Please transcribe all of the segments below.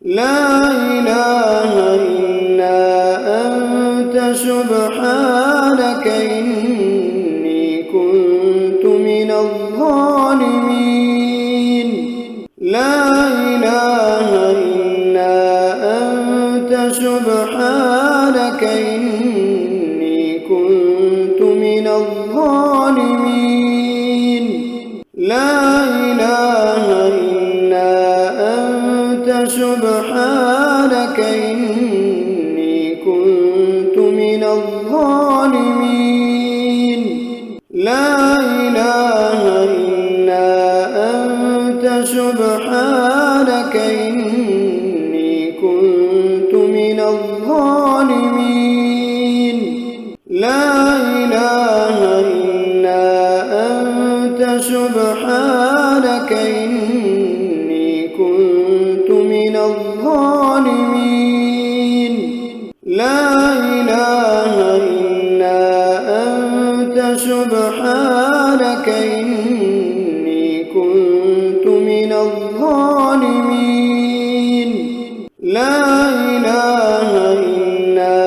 لا إله إلا أنت سبحانك إني كنت من الظالمين. لا إله إلا أنت سبحانك إني كنت من الظالمين. لا إله إلا أنت سبحانك إني كنت من الظالمين. لا إله إلا أنت سبحانك إني كنت من الظالمين. لا إله إلا أنت سبحانك إني كنت من الظالمين. لا إله إلا أنت سبحانك إني كنت من الظالمين. لا إله إلا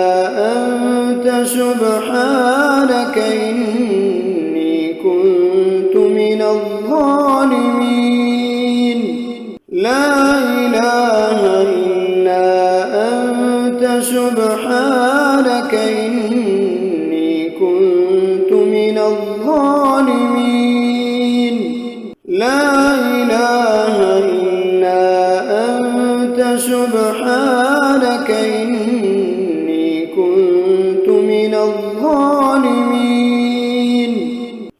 أنت سبحانك إني كنت من الظالمين. لا إله إلا أنت سبحانك إني كنت من الظالمين. لا إله إلا أنت سبحانك إني كنت من الظالمين.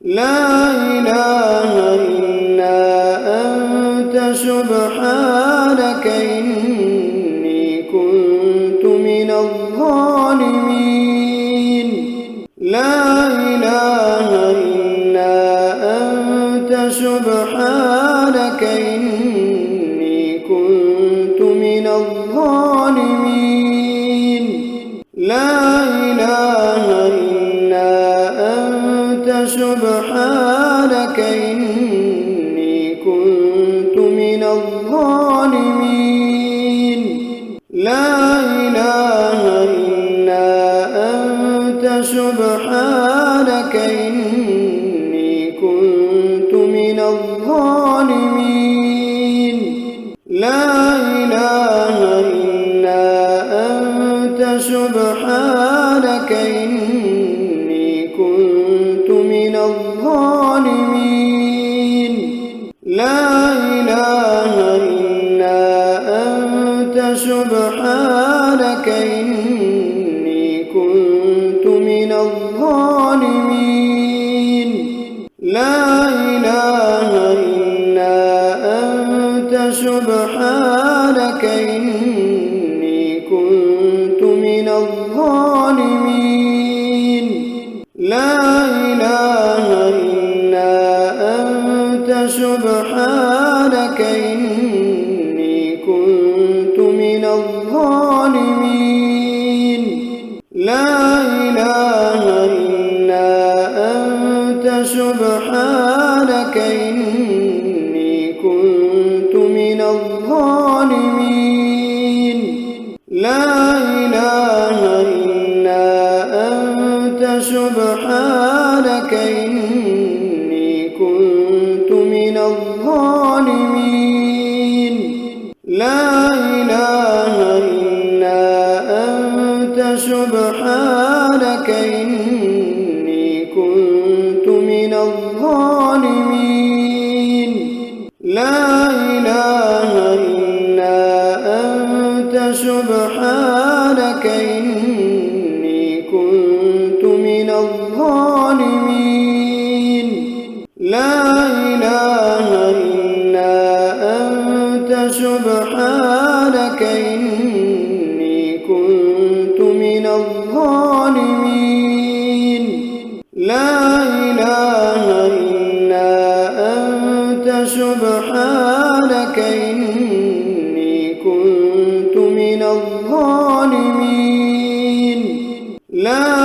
لا إله إلا أنت سبحانك إني كنت من الظالمين. لا إله إلا أنت سبحانك إني كنت من الظالمين. لا إله إلا أنت سبحانك إني كنت من الظالمين. لا إله إلا أنت سبحانك إني كنت من الظالمين. لا إله إلا أنت سبحانك إني كنت من الظالمين. لا إله إلا أنت سبحانك إني كنت من الظالمين. لا إله إلا أنت سبحانك إني كنت من الظالمين. لا إله إلا أنت سبحانك إني كنت من الظالمين. لا إله إلا أنت سبحانك إني كنت من الظالمين. لا إله إلا أنت سبحانك إني كنت من الظالمين. لا إله إلا أنت سبحانك إني كنت من الظالمين. لا إله إلا أنت سبحانك إني كنت من الظالمين. لا إله إلا أنت سبحانك إني كنت من الظالمين. لا إله إلا أنت سبحانك إني كنت من الظالمين. لا